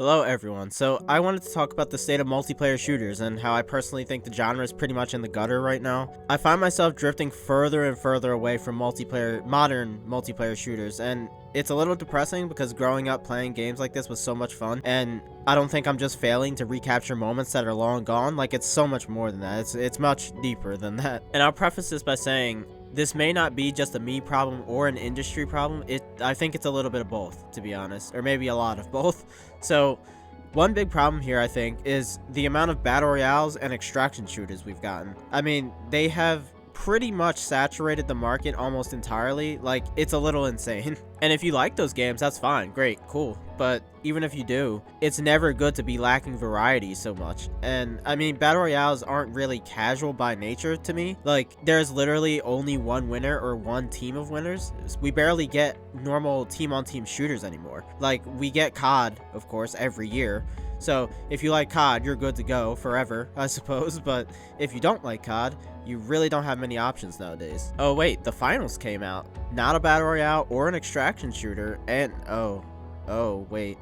Hello everyone, so I wanted to talk about the state of multiplayer shooters and how I personally think the genre is pretty much in the gutter right now. I find myself drifting further and further away from modern multiplayer shooters, and it's a little depressing because growing up playing games like this was so much fun, and I don't think I'm just failing to recapture moments that are long gone. Like, it's so much more than that. It's much deeper than that. And I'll preface this by saying, this may not be just a me problem or an industry problem. I think it's a little bit of both, to be honest, or maybe a lot of both. So one big problem here, I think, is the amount of battle royales and extraction shooters we've gotten. I mean, they have pretty much saturated the market almost entirely. Like, it's a little insane. And if you like those games, that's fine, great, cool. But even if you do, it's never good to be lacking variety so much. And I mean, battle royales aren't really casual by nature to me. Like, there's literally only one winner or one team of winners. We barely get normal team-on-team shooters anymore. Like, we get COD, of course, every year. So if you like COD, you're good to go forever, I suppose. But if you don't like COD, you really don't have many options nowadays. Oh wait, the finals came out. Not a battle royale or an extraction shooter, and oh wait.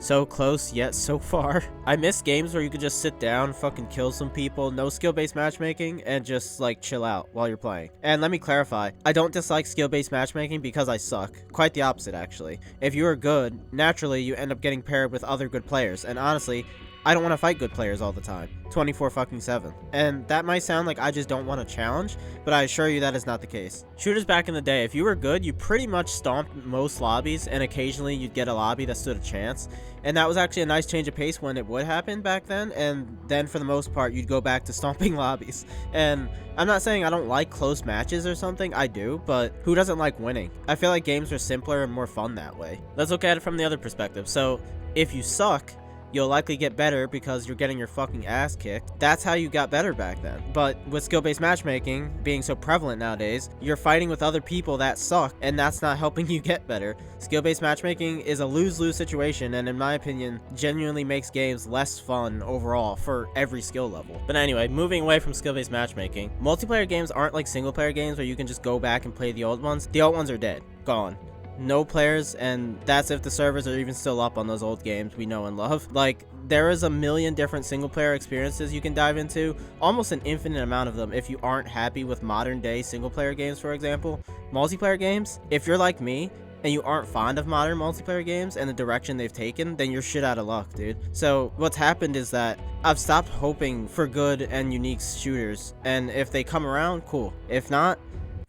So close, yet so far. I miss games where you could just sit down, fucking kill some people, no skill-based matchmaking, and just, like, chill out while you're playing. And let me clarify, I don't dislike skill-based matchmaking because I suck. Quite the opposite, actually. If you are good, naturally you end up getting paired with other good players, and honestly, I don't want to fight good players all the time, 24/7. And that might sound like I just don't want a challenge, but I assure you that is not the case. Shooters back in the day, if you were good, you pretty much stomped most lobbies, and occasionally you'd get a lobby that stood a chance. And that was actually a nice change of pace when it would happen back then, and then for the most part, you'd go back to stomping lobbies. And I'm not saying I don't like close matches or something, I do, but who doesn't like winning? I feel like games are simpler and more fun that way. Let's look at it from the other perspective. So, if you suck, you'll likely get better because you're getting your fucking ass kicked. That's how you got better back then. But with skill-based matchmaking being so prevalent nowadays, you're fighting with other people that suck, and that's not helping you get better. Skill-based matchmaking is a lose-lose situation, and in my opinion, genuinely makes games less fun overall for every skill level. But anyway, moving away from skill-based matchmaking, multiplayer games aren't like single-player games where you can just go back and play the old ones. The old ones are dead. Gone. No players, and that's if the servers are even still up on those old games we know and love. Like, there is a million different single player experiences you can dive into, almost an infinite amount of them if you aren't happy with modern day single player games, for example. Multiplayer games, if you're like me and you aren't fond of modern multiplayer games and the direction they've taken, then you're shit out of luck, dude. So what's happened is that I've stopped hoping for good and unique shooters, and if they come around, cool. If not,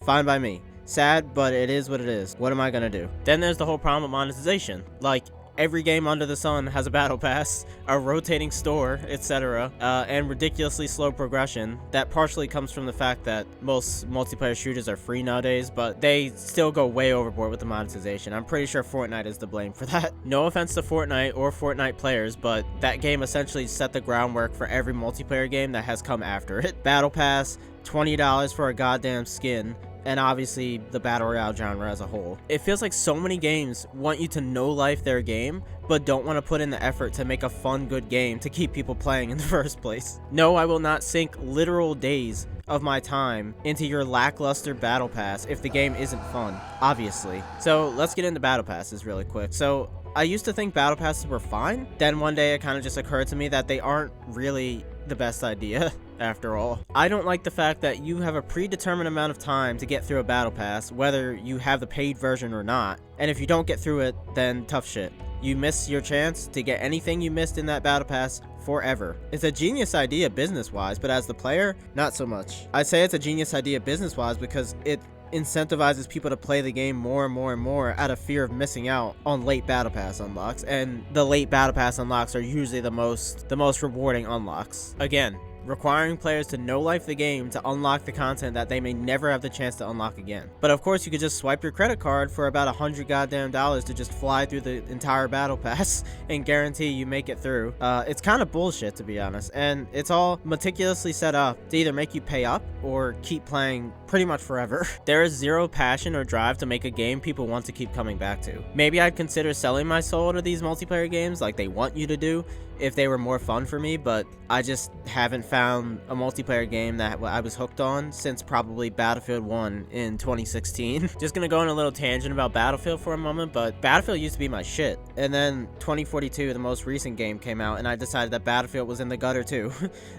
fine by me. Sad, but it is what it is. What am I gonna do? Then there's the whole problem of monetization. Like, every game under the sun has a battle pass, a rotating store, etc., and ridiculously slow progression. That partially comes from the fact that most multiplayer shooters are free nowadays, but they still go way overboard with the monetization. I'm pretty sure Fortnite is to blame for that. No offense to Fortnite or Fortnite players, but that game essentially set the groundwork for every multiplayer game that has come after it. Battle pass, $20 for a goddamn skin, and obviously the battle royale genre as a whole. It feels like so many games want you to no-life their game, but don't want to put in the effort to make a fun, good game to keep people playing in the first place. No, I will not sink literal days of my time into your lackluster battle pass if the game isn't fun, obviously. So let's get into battle passes really quick. So I used to think battle passes were fine, then one day it kind of just occurred to me that they aren't really the best idea. After all, I don't like the fact that you have a predetermined amount of time to get through a battle pass, whether you have the paid version or not, and if you don't get through it, then tough shit. You miss your chance to get anything you missed in that battle pass forever. It's a genius idea business-wise, but as the player, not so much. I say it's a genius idea business-wise because it incentivizes people to play the game more and more and more out of fear of missing out on late battle pass unlocks, and the late battle pass unlocks are usually the most rewarding unlocks. Again, requiring players to no-life the game to unlock the content that they may never have the chance to unlock again. But of course, you could just swipe your credit card for about $100 goddamn to just fly through the entire battle pass and guarantee you make it through. It's kind of bullshit, to be honest, and it's all meticulously set up to either make you pay up or keep playing pretty much forever. There is zero passion or drive to make a game people want to keep coming back to. Maybe I'd consider selling my soul to these multiplayer games like they want you to do if they were more fun for me, but I just haven't found a multiplayer game that I was hooked on since probably Battlefield 1 in 2016. Just gonna go on a little tangent about Battlefield for a moment, but Battlefield used to be my shit. And then 2042, the most recent game, came out, and I decided that Battlefield was in the gutter too,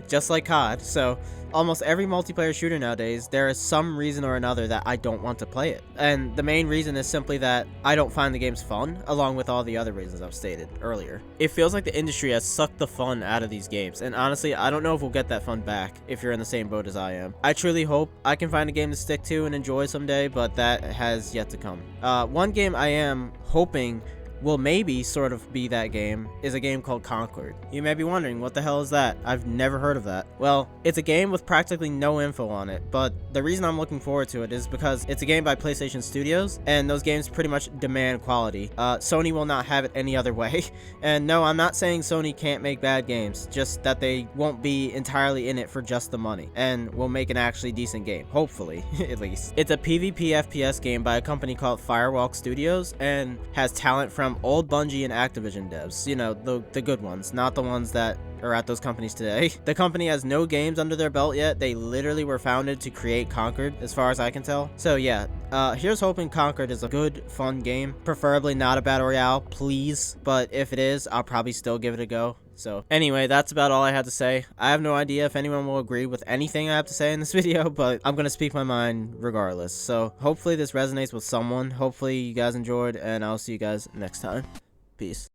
just like COD. So almost every multiplayer shooter nowadays, there is some reason or another that I don't want to play it. And the main reason is simply that I don't find the games fun, along with all the other reasons I've stated earlier. It feels like the industry has sucked the fun out of these games, and honestly, I don't know if we'll get that fun back if you're in the same boat as I am. I truly hope I can find a game to stick to and enjoy someday, but that has yet to come. One game I am hoping will maybe sort of be that game is a game called Concord. You may be wondering, what the hell is that? I've never heard of that. Well, it's a game with practically no info on it, but the reason I'm looking forward to it is because it's a game by PlayStation Studios, and those games pretty much demand quality. Sony will not have it any other way. And no, I'm not saying Sony can't make bad games, just that they won't be entirely in it for just the money, and will make an actually decent game, hopefully, at least. It's a PvP FPS game by a company called Firewalk Studios, and has talent from old Bungie and Activision devs, you know, the good ones, not the ones that are at those companies today. The company has no games under their belt yet. They literally were founded to create Concord, as far as I can tell. So yeah, here's hoping Concord is a good, fun game, preferably not a battle royale, please, but if it is, I'll probably still give it a go. So anyway, that's about all I had to say. I have no idea if anyone will agree with anything I have to say in this video, but I'm gonna speak my mind regardless. So hopefully this resonates with someone. Hopefully you guys enjoyed, and I'll see you guys next time. Peace.